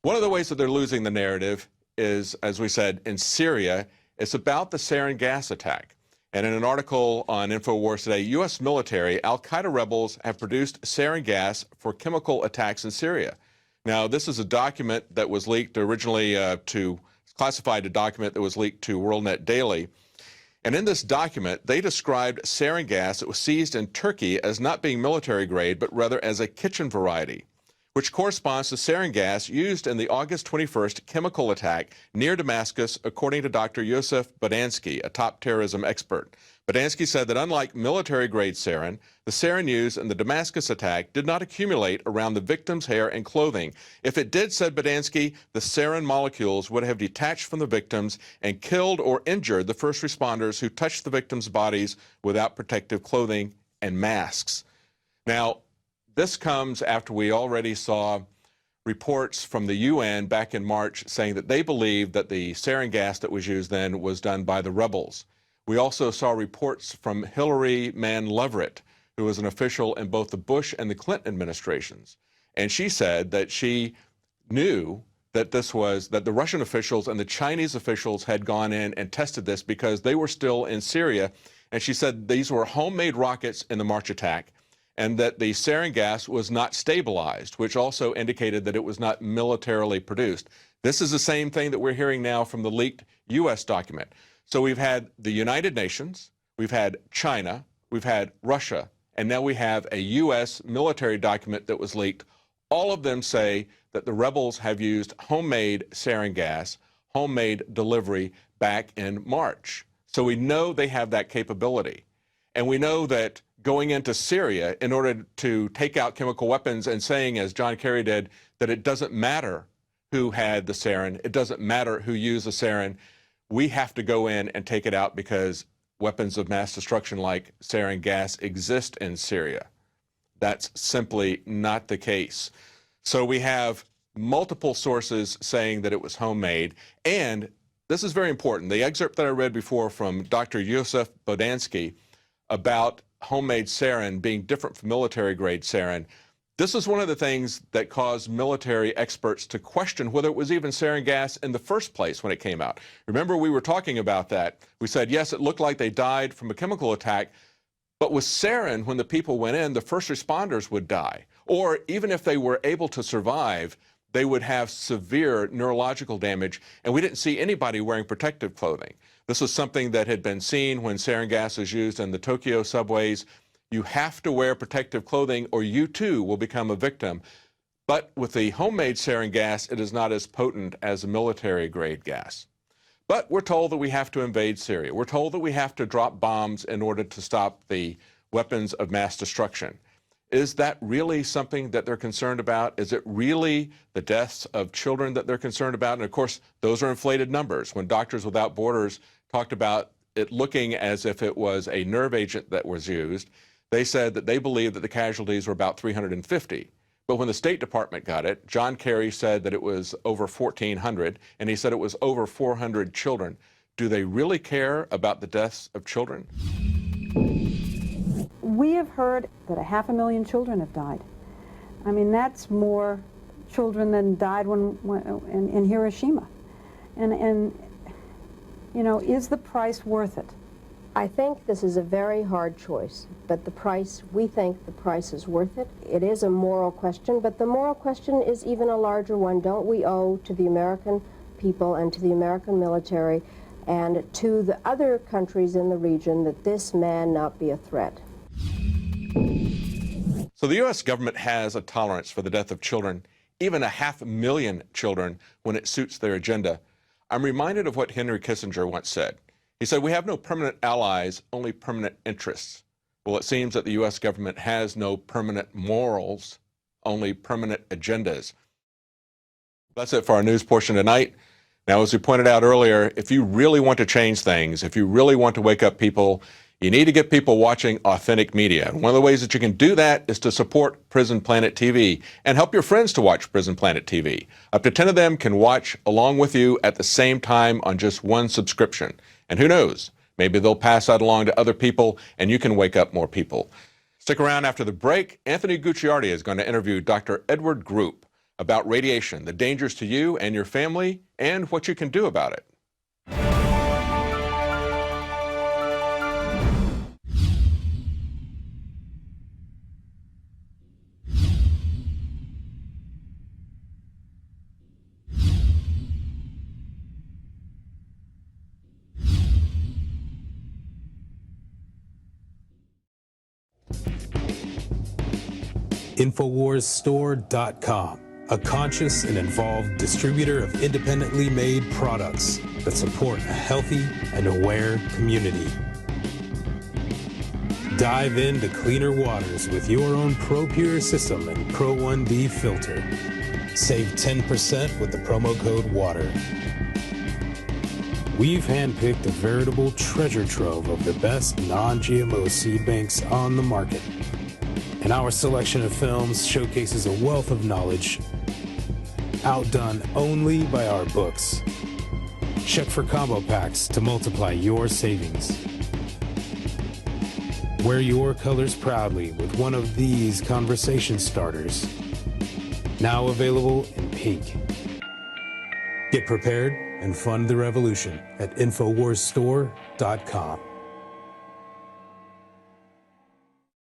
One of the ways that they're losing the narrative is, as we said, in Syria. It's about the sarin gas attack. And in an article on INFOWARS today, U.S. military, al-Qaeda rebels have produced sarin gas for chemical attacks in Syria. Now, this is a document that was leaked originally classified a document that was leaked to WorldNet Daily. And in this document, they described sarin gas that was seized in Turkey as not being military grade, but rather as a kitchen variety, which corresponds to sarin gas used in the August 21st chemical attack near Damascus, according to Dr. Yosef Bodansky, a top terrorism expert. Bodansky said that unlike military-grade sarin, the sarin used in the Damascus attack did not accumulate around the victim's hair and clothing. If it did, said Bodansky, the sarin molecules would have detached from the victims and killed or injured the first responders who touched the victims' bodies without protective clothing and masks. Now, this comes after we already saw reports from the UN back in March saying that they believe that the sarin gas that was used then was done by the rebels. We also saw reports from Hillary Mann Leverett, who was an official in both the Bush and the Clinton administrations. And she said that she knew that that the Russian officials and the Chinese officials had gone in and tested this because they were still in Syria. And she said these were homemade rockets in the March attack, and that the sarin gas was not stabilized, which also indicated that it was not militarily produced. This is the same thing that we're hearing now from the leaked U.S. document. So we've had the United Nations, we've had China, we've had Russia, and now we have a U.S. military document that was leaked. All of them say that the rebels have used homemade sarin gas, homemade delivery back in March. So we know they have that capability. And we know that going into Syria in order to take out chemical weapons and saying, as John Kerry did, that it doesn't matter who had the sarin, it doesn't matter who used the sarin, we have to go in and take it out because weapons of mass destruction like sarin gas exist in Syria. That's simply not the case. So we have multiple sources saying that it was homemade, and this is very important. The excerpt that I read before from Dr. Yosef Bodansky about homemade sarin being different from military-grade sarin, this is one of the things that caused military experts to question whether it was even sarin gas in the first place when it came out. Remember, we were talking about that. We said, yes, it looked like they died from a chemical attack, but with sarin, when the people went in, the first responders would die. Or even if they were able to survive, they would have severe neurological damage, and we didn't see anybody wearing protective clothing. This was something that had been seen when sarin gas was used in the Tokyo subways. You have to wear protective clothing or you too will become a victim. But with the homemade sarin gas, it is not as potent as a military-grade gas. But we're told that we have to invade Syria. We're told that we have to drop bombs in order to stop the weapons of mass destruction. Is that really something that they're concerned about? Is it really the deaths of children that they're concerned about? And of course, those are inflated numbers. When Doctors Without Borders talked about it looking as if it was a nerve agent that was used, they said that they believed that the casualties were about 350. But when the State Department got it, John Kerry said that it was over 1,400, and he said it was over 400 children. Do they really care about the deaths of children? We have heard that 500,000 children have died. I mean, that's more children than died in Hiroshima. And you know, is the price worth it? I think this is a very hard choice, but we think the price is worth it. It is a moral question, but the moral question is even a larger one. Don't we owe to the American people and to the American military and to the other countries in the region that this man not be a threat? So the U.S. government has a tolerance for the death of children, even 500,000 children, when it suits their agenda. I'm reminded of what Henry Kissinger once said. He said, "We have no permanent allies, only permanent interests." Well, it seems that the U.S. government has no permanent morals, only permanent agendas. That's it for our news portion tonight. Now, as we pointed out earlier, if you really want to change things, if you really want to wake up people, you need to get people watching authentic media. And one of the ways that you can do that is to support Prison Planet TV and help your friends to watch Prison Planet TV. Up to 10 of them can watch along with you at the same time on just one subscription. And who knows, maybe they'll pass that along to other people and you can wake up more people. Stick around after the break. Anthony Gucciardi is going to interview Dr. Edward Group, about radiation, the dangers to you and your family, and what you can do about it. INFOWARSstore.com, a conscious and involved distributor of independently made products that support a healthy and aware community. Dive into cleaner waters with your own ProPure system and Pro 1D filter. Save 10% with the promo code WATER. We've handpicked a veritable treasure trove of the best non-GMO seed banks on the market. And our selection of films showcases a wealth of knowledge outdone only by our books. Check for combo packs to multiply your savings. Wear your colors proudly with one of these conversation starters. Now available in pink. Get prepared and fund the revolution at InfoWarsStore.com.